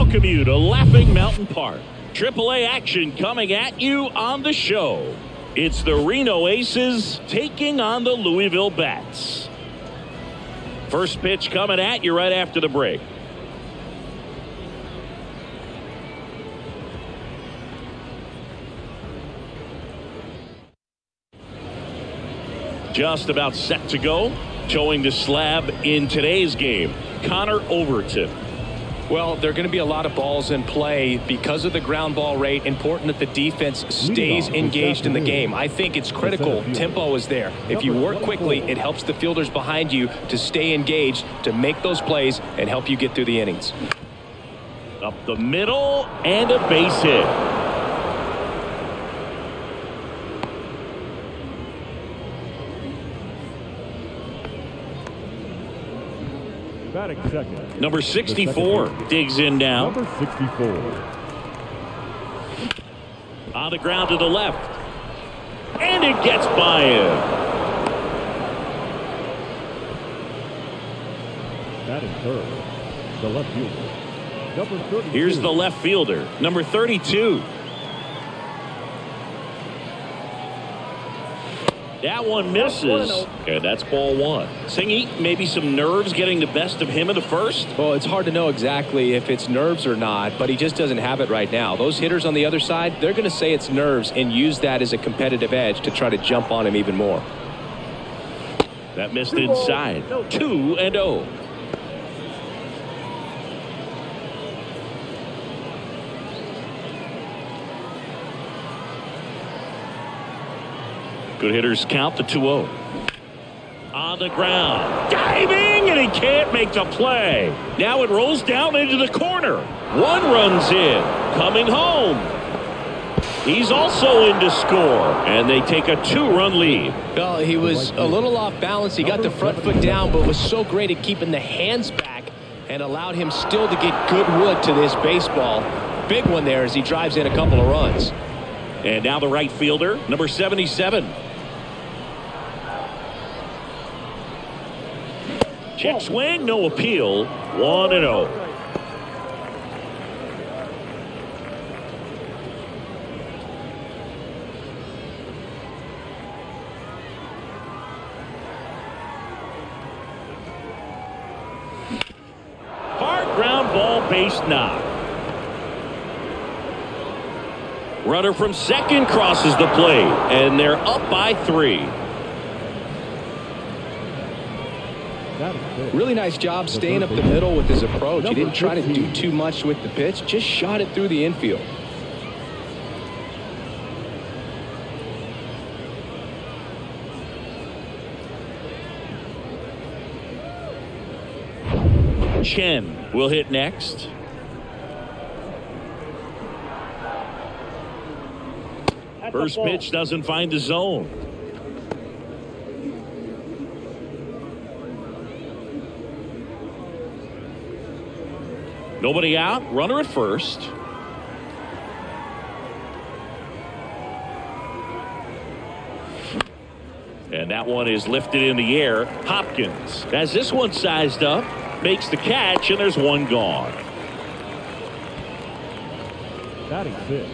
welcome you to Laughing Mountain Park. AAA action coming at you on the show. It's the Reno Aces taking on the Louisville Bats. First pitch coming at you right after the break. Just about set to go. Showing the slab in today's game, Connor Overton. Well, there are going to be a lot of balls in play because of the ground ball rate. Important that the defense stays engaged in the game. I think it's critical. Tempo is there. If you work quickly, it helps the fielders behind you to stay engaged, to make those plays, and help you get through the innings. Up the middle, and a base hit. Second. Number 64 digs in now. Number 64. On the ground to the left. And it gets by him. Batting third, the left fielder. Number 32. Here's the left fielder, number 32. That one misses, and that's ball one. Singy, maybe some nerves getting the best of him in the first? Well, it's hard to know exactly if it's nerves or not, but he just doesn't have it right now. Those hitters on the other side, they're going to say it's nerves and use that as a competitive edge to try to jump on him even more. That missed inside. 2-0. Good hitters count the 2-0. On the ground. Diving, and he can't make the play. Now it rolls down into the corner. One run's in. Coming home. He's also in to score, and they take a 2-run lead. Well, he was a little off balance. He got the front foot down, but was so great at keeping the hands back and allowed him still to get good wood to this baseball. Big one there as he drives in a couple of runs. And now the right fielder, number 77. Check swing, no appeal. 1-0. Hard ground ball, base knock. Runner from second crosses the plate, and they're up by 3. Really nice job staying up the middle with his approach. He didn't try to do too much with the pitch, just shot it through the infield. Chen will hit next. First pitch doesn't find the zone. Nobody out, runner at first. And that one is lifted in the air. Hopkins, as this one sized up, makes the catch, and there's one gone. Batting fifth,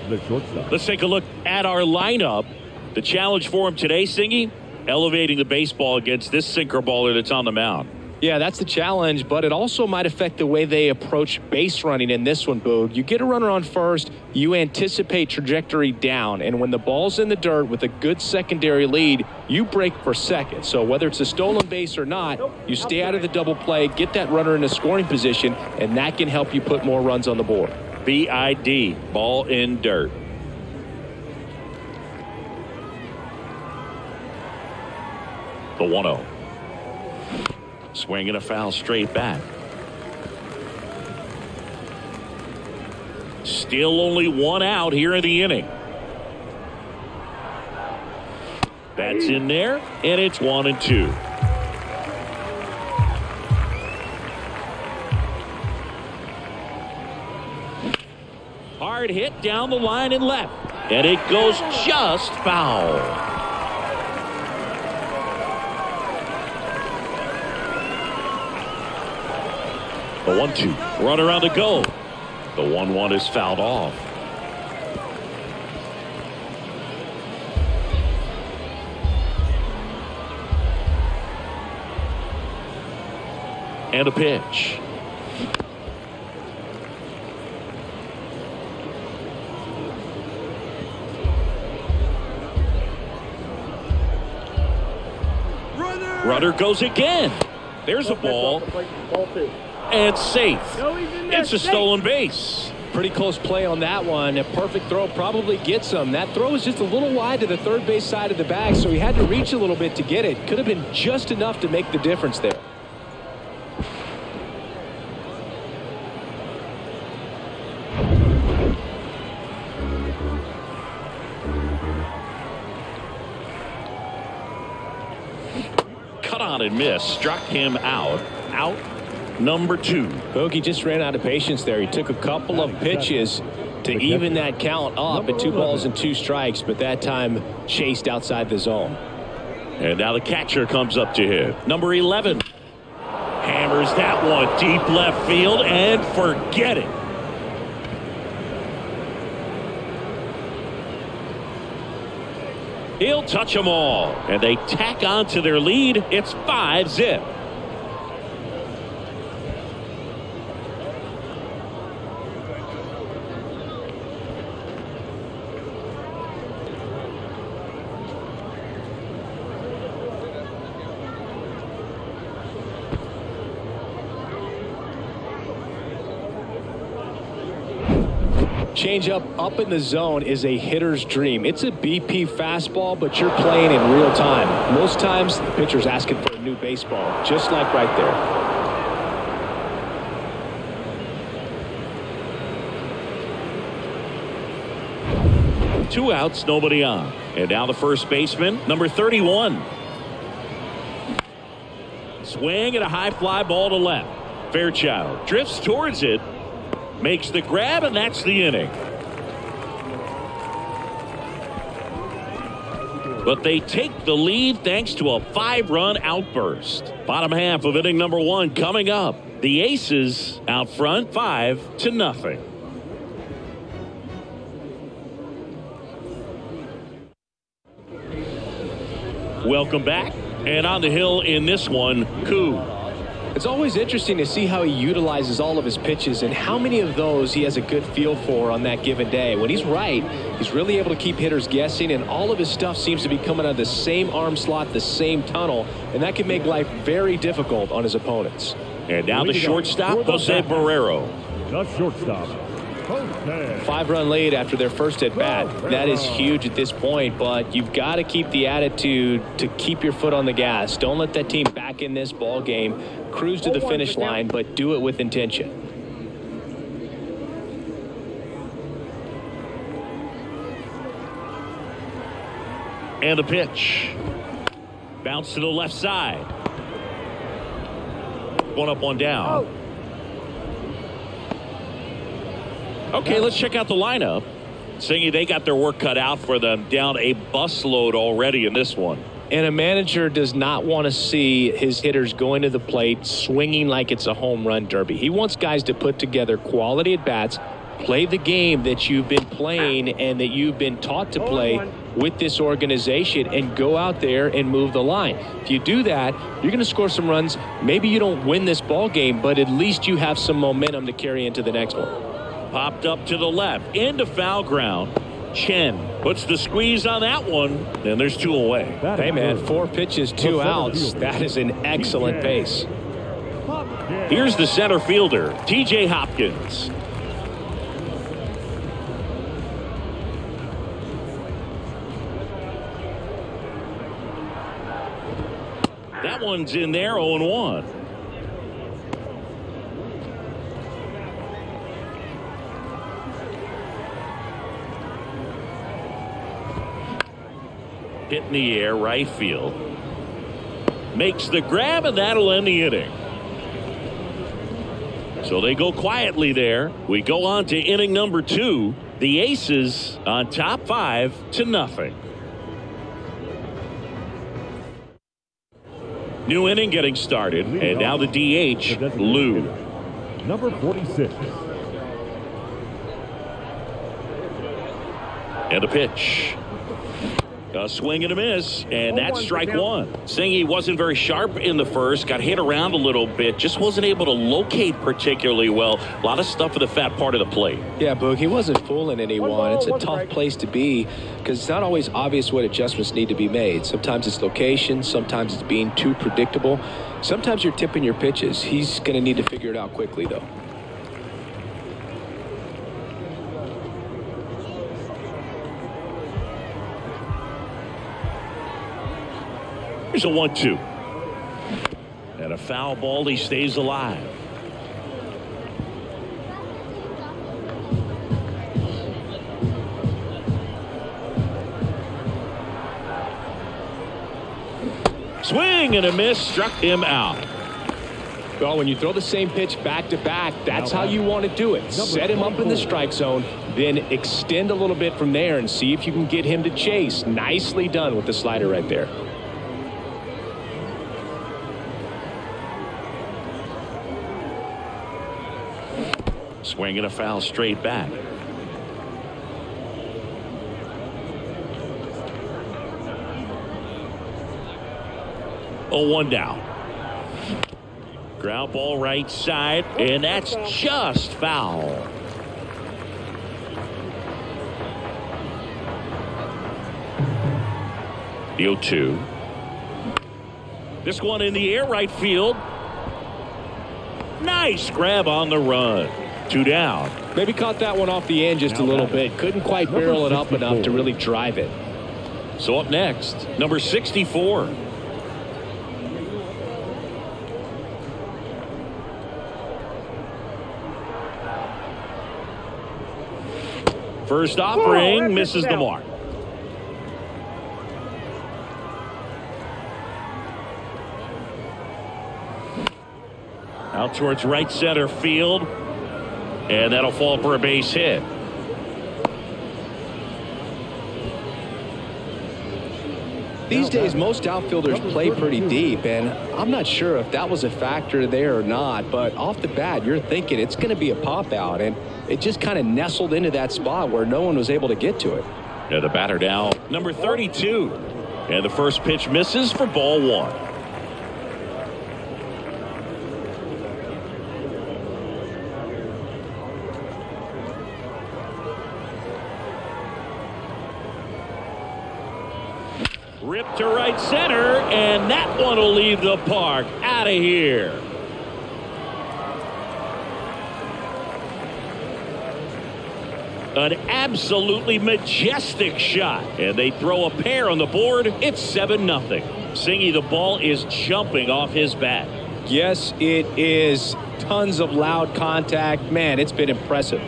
the shortstop. Let's take a look at our lineup. The challenge for him today, Singy, elevating the baseball against this sinker baller that's on the mound. Yeah, that's the challenge, but it also might affect the way they approach base running in this one, Boog. You get a runner on first, you anticipate trajectory down, and when the ball's in the dirt with a good secondary lead, you break for second. So whether it's a stolen base or not, you stay out of the double play, get that runner in a scoring position, and that can help you put more runs on the board. BID, ball in dirt. The 1-0. Swinging a foul straight back. Still only one out here in the inning. That's in there, and it's 1-2. Hard hit down the line and left, and it goes just foul. The 1-2. Runner on the go. The 1-1 is fouled off. And a pitch. Runner goes again. There's a ball. And safe. It's a stolen base. Pretty close play on that one. A perfect throw probably gets him. That throw is just a little wide to the third base side of the bag, so he had to reach a little bit to get it. Could have been just enough to make the difference there. Cut on and miss. Struck him out. Out number 2. Bogey just ran out of patience there. He took a couple of pitches to even that count up at 2 balls and 2 strikes, but that time chased outside the zone. And now the catcher comes up to hit. Number 11. Hammers that one deep left field and forget it. He'll touch them all, and they tack on to their lead. It's 5-zip. Changeup up in the zone is a hitter's dream. It's a BP fastball, but you're playing in real time. Most times, the pitcher's asking for a new baseball, just like right there. Two outs, nobody on. And now the first baseman, number 31. Swing and a high fly ball to left. Fairchild drifts towards it. Makes the grab, and that's the inning. But they take the lead thanks to a 5-run outburst. Bottom half of inning number 1 coming up. The Aces out front 5-0. Welcome back. And on the hill in this one, Koo. It's always interesting to see how he utilizes all of his pitches and how many of those he has a good feel for on that given day. When he's right, he's really able to keep hitters guessing, and all of his stuff seems to be coming out of the same arm slot, the same tunnel, and that can make life very difficult on his opponents. And now the shortstop, Jose Barrero. The shortstop, 5-run lead after their first at bat. That is huge at this point, but you've got to keep the attitude to keep your foot on the gas. Don't let that team back in this ball game. Cruise to the finish line, but do it with intention. And a pitch. Bounce to the left side. One up, one down. Okay, let's check out the lineup. Saying they got their work cut out for them, down a busload already in this one. And a manager does not want to see his hitters going to the plate swinging like it's a home run derby. He wants guys to put together quality at bats, play the game that you've been playing and that you've been taught to play with this organization, and go out there and move the line. If you do that, you're going to score some runs. Maybe you don't win this ball game, but at least you have some momentum to carry into the next one. Popped up to the left, into foul ground. Chen puts the squeeze on that one, and there's 2 away. Hey, man, 4 pitches, 2 outs. That is an excellent pace. Here's the center fielder, T.J. Hopkins. That one's in there, 0-1. Hit in the air, right field. Makes the grab, and that'll end the inning. So they go quietly there. We go on to inning number 2. The Aces on top 5-0. New inning getting started, and now the DH, Lou. number 46. And a pitch. A swing and a miss, and that's strike one. Singy wasn't very sharp in the first, got hit around a little bit, just wasn't able to locate particularly well. A lot of stuff for the fat part of the plate. Yeah, Boog, he wasn't fooling anyone. It's a tough place to be because it's not always obvious what adjustments need to be made. Sometimes it's location, sometimes it's being too predictable. Sometimes you're tipping your pitches. He's going to need to figure it out quickly, though. Here's a 1-2. And a foul ball. He stays alive. Swing and a miss. Struck him out. Well, when you throw the same pitch back to back, that's how you want to do it. Set him up in the strike zone, then extend a little bit from there and see if you can get him to chase. Nicely done with the slider right there. Swing and a foul straight back. Oh, 1 down. Ground ball right side, and that's just foul. The 0-2. This one in the air, right field. Nice grab on the run. 2 down. Maybe caught that one off the end just a little bit. Couldn't quite barrel it up enough to really drive it. So up next, number 64. First offering misses the mark. Out towards right center field. And that'll fall for a base hit. These days, most outfielders play pretty deep, and I'm not sure if that was a factor there or not, but off the bat, you're thinking it's going to be a pop-out, and it just kind of nestled into that spot where no one was able to get to it. And the batter now, number 32. And the first pitch misses for ball 1. Ripped to right center, and that one will leave the park. Out of here. An absolutely majestic shot, and they throw a pair on the board. It's 7-0. Singy, the ball is jumping off his bat. Yes, it is. Tons of loud contact. Man, it's been impressive.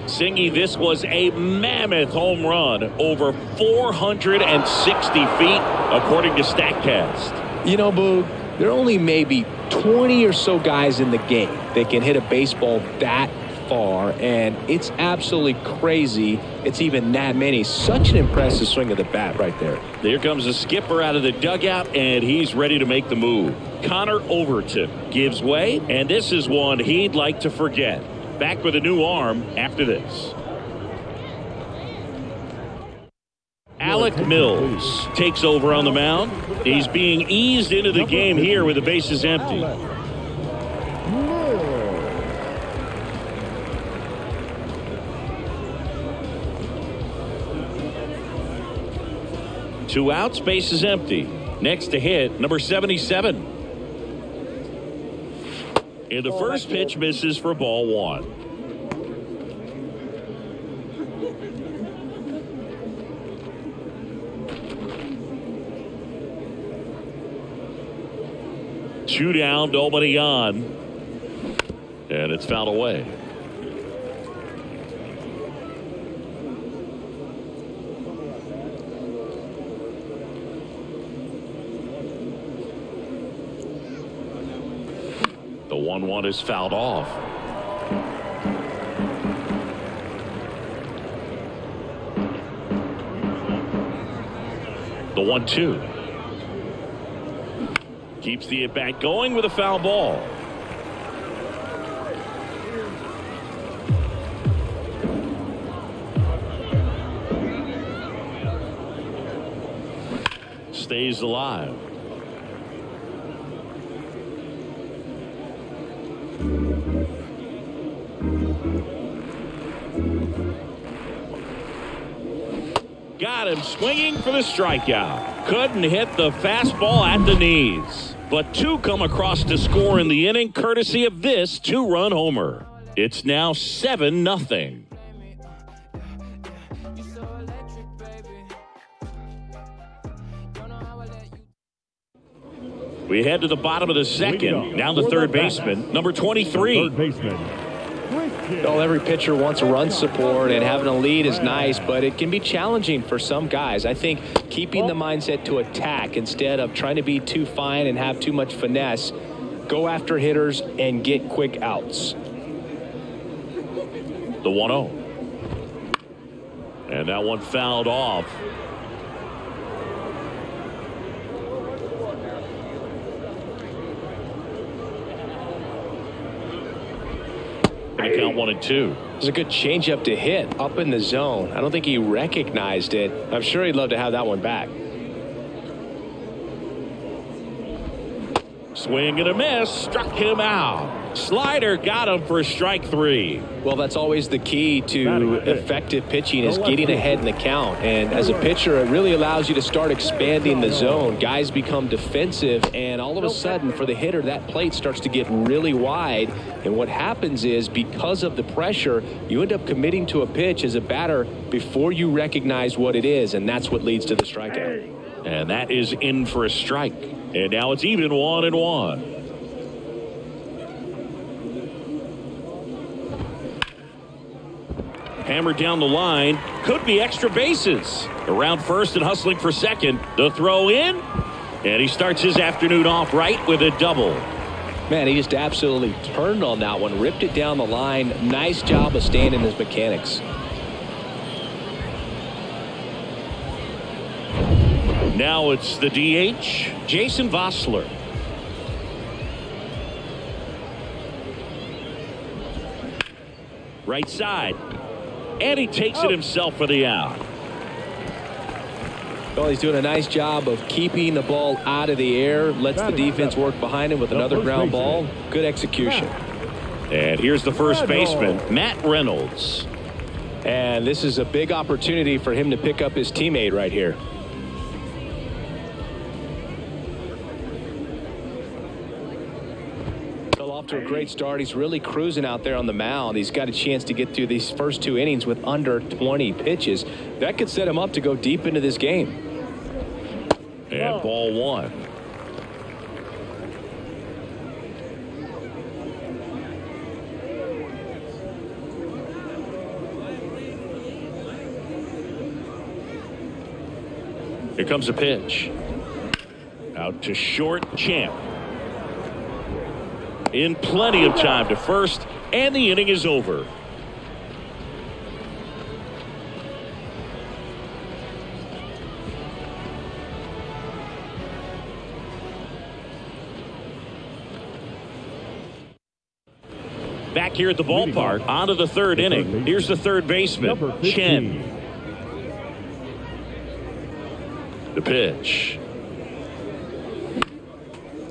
Singy, this was a mammoth home run, over 460 feet, according to StatCast. You know, Boog, there are only maybe 20 or so guys in the game that can hit a baseball that far, and it's absolutely crazy it's even that many. Such an impressive swing of the bat right there. There comes the skipper out of the dugout, and he's ready to make the move. Connor Overton gives way, and this is one he'd like to forget. Back with a new arm after this. Alec Mills takes over on the mound. He's being eased into the game here with the bases empty. Two outs, bases empty. Next to hit, number 77. And the first pitch misses for ball 1. Two down, nobody on. And it's fouled away. The 1-1 is fouled off. The 1-2. Keeps the at-bat going with a foul ball. Stays alive. Got him swinging for the strikeout. Couldn't hit the fastball at the knees. But two come across to score in the inning courtesy of this two-run homer. It's now 7-0. We head to the bottom of the second. Down the third baseman, number 23. Well, every pitcher wants run support, and having a lead is nice, but it can be challenging for some guys. I think keeping the mindset to attack instead of trying to be too fine and have too much finesse, go after hitters and get quick outs. The 1-0. And that one fouled off. I count 1-2. It was a good changeup to hit up in the zone. I don't think he recognized it. I'm sure he'd love to have that one back. Swing and a miss. Struck him out. Slider got him for strike 3. Well, that's always the key to effective pitching is getting ahead in the count. And as a pitcher, it really allows you to start expanding the zone. Guys become defensive, and all of a sudden, for the hitter, that plate starts to get really wide. And what happens is, because of the pressure, you end up committing to a pitch as a batter before you recognize what it is, and that's what leads to the strikeout. And that is in for a strike. And now it's even 1-1. Hammered down the line. Could be extra bases. Around first and hustling for second. The throw in. And he starts his afternoon off right with a double. Man, he just absolutely turned on that one. Ripped it down the line. Nice job of staying in his mechanics. Now it's the DH, Jason Vossler. Right side. And he takes it himself for the out. Well, he's doing a nice job of keeping the ball out of the air. Lets the defense work behind him with another ground ball. Good execution. And here's the first baseman, Matt Reynolds. And this is a big opportunity for him to pick up his teammate right here. Off to a great start. He's really cruising out there on the mound. He's got a chance to get through these first two innings with under 20 pitches. That could set him up to go deep into this game. And ball one. Here comes a pitch. Out to short, Champ. In plenty of time to first, and the inning is over. Back here at the ballpark, on to the third inning. Here's the third baseman, Chen. The pitch.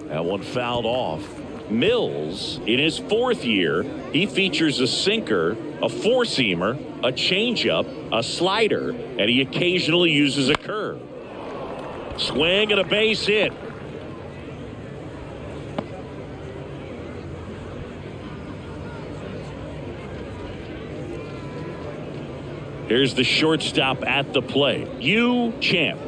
That one fouled off. Mills, in his fourth year, he features a sinker, a four-seamer, a changeup, a slider, and he occasionally uses a curve. Swing and a base hit. Here's the shortstop at the plate, Champ.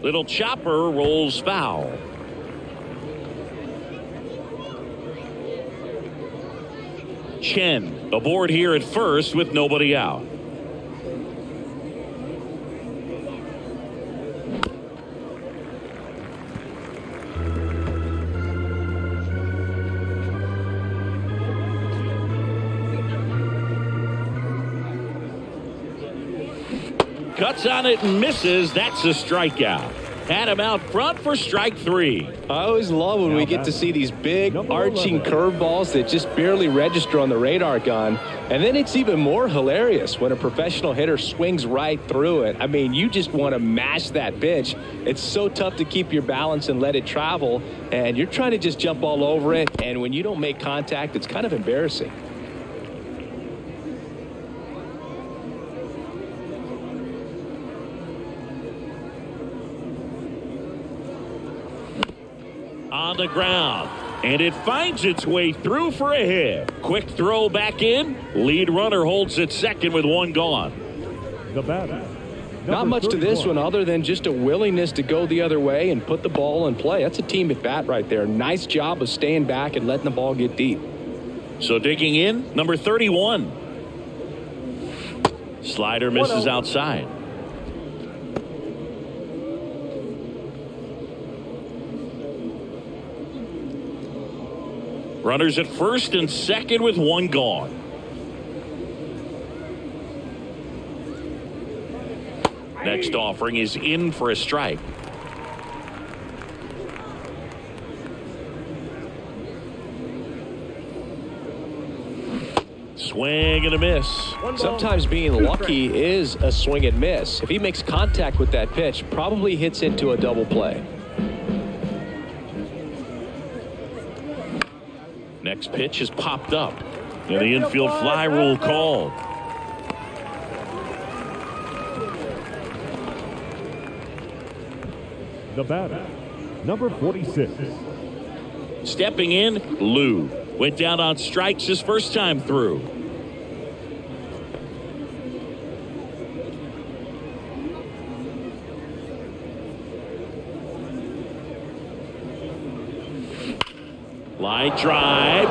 Little chopper rolls foul. Chen aboard here at first with nobody out. Cuts on it and misses. That's a strikeout. Had him out front for strike 3. I always love when we get to see these big arching curveballs that just barely register on the radar gun. And then it's even more hilarious when a professional hitter swings right through it. I mean, you just want to mash that pitch. It's so tough to keep your balance and let it travel. And you're trying to just jump all over it. And when you don't make contact, it's kind of embarrassing. On the ground, and it finds its way through for a hit. Quick throw back in. Lead runner holds at second with 1 gone. The batter. Not much to this one other than just a willingness to go the other way and put the ball in play. That's a team at bat right there. Nice job of staying back and letting the ball get deep. So digging in, number 31. Slider misses outside. Runners at first and second with 1 gone. Next offering is in for a strike. Swing and a miss. Sometimes being lucky is a swing and miss. If he makes contact with that pitch, probably hits into a double play. Next pitch has popped up. And the infield fly rule called. The batter, number 46. Stepping in, Lou. Went down on strikes his first time through. Line drive.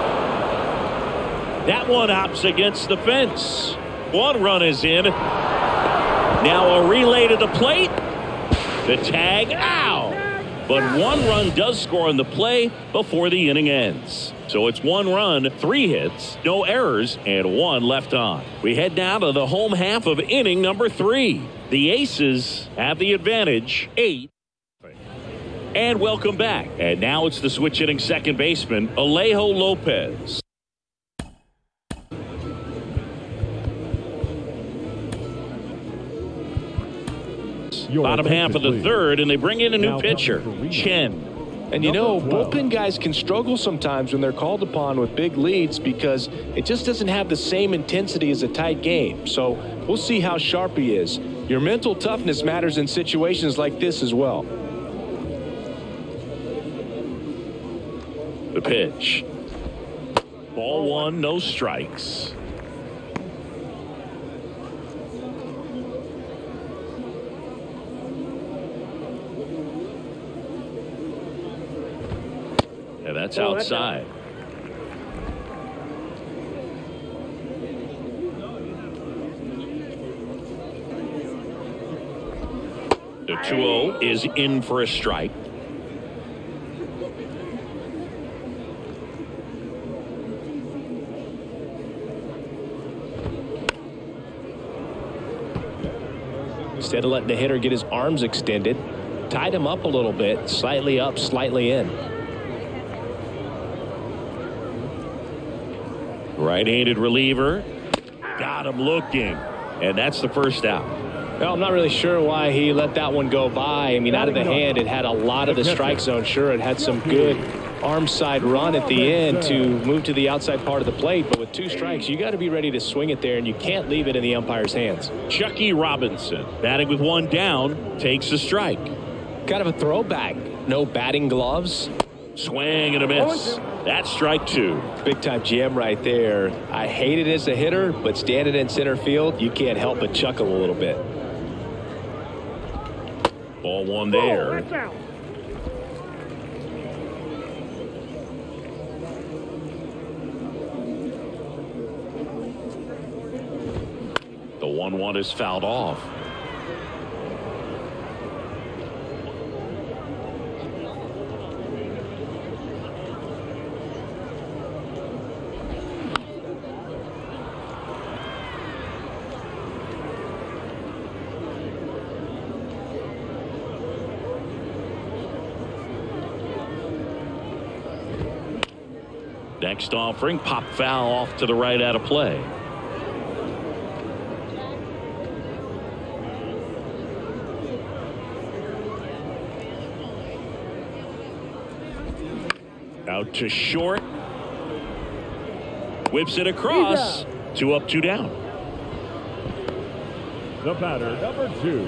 That one hops against the fence. 1 run is in. Now a relay to the plate. The tag, ow! But 1 run does score on the play before the inning ends. So it's 1 run, 3 hits, no errors, and 1 left on. We head now to the home half of inning number 3. The Aces have the advantage, 8. And welcome back. And now it's the switch hitting second baseman, Alejo Lopez. Bottom half of the third, and they bring in a new pitcher, Chen. And you know, bullpen guys can struggle sometimes when they're called upon with big leads because it just doesn't have the same intensity as a tight game. So we'll see how sharp he is. Your mental toughness matters in situations like this as well. The pitch. Ball 1, no strikes. And that's outside. The 2-0 is in for a strike. Instead of letting the hitter get his arms extended, tied him up a little bit, slightly up, slightly in. Right-handed reliever. Got him looking. And that's the first out. Well, I'm not really sure why he let that one go by. I mean, out of the hand, it had a lot of the strike zone. Sure, it had some good arm side run at the end to move to the outside part of the plate. But with 2 strikes, you got to be ready to swing it there, and you can't leave it in the umpire's hands. Chucky Robinson, batting with 1 down, takes a strike. Kind of a throwback. No batting gloves. Swing and a miss. That's strike 2. Big time jam right there. I hate it as a hitter, but standing in center field, you can't help but chuckle a little bit. Ball 1 there. The 1-1 is fouled off. Next offering, pop foul off to the right out of play. Out to short. Whips it across. 2 up, 2 down. The batter, number 2,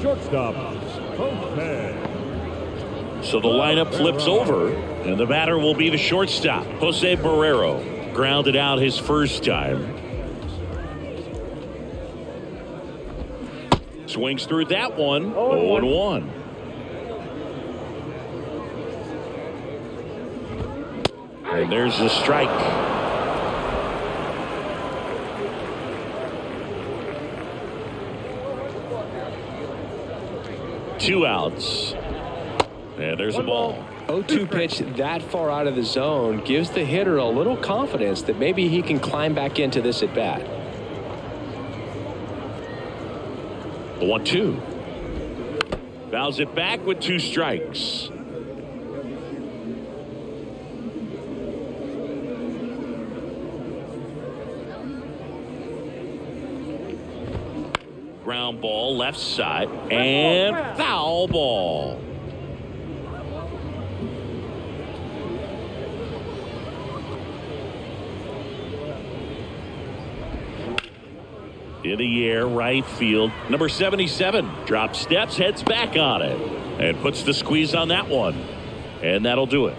shortstop, Jose. So the lineup flips over, and the batter will be the shortstop, Jose Barrero. Grounded out his first time. Swings through that one. 0-1. And there's the strike. Two outs. And there's a ball. 0-2 pitch that far out of the zone gives the hitter a little confidence that maybe he can climb back into this at bat. The 1-2. Fouls it back with 2 strikes. Ground ball left side and foul ball. In the air, right field. Number 77 drops steps, heads back on it, and puts the squeeze on that one. And that'll do it.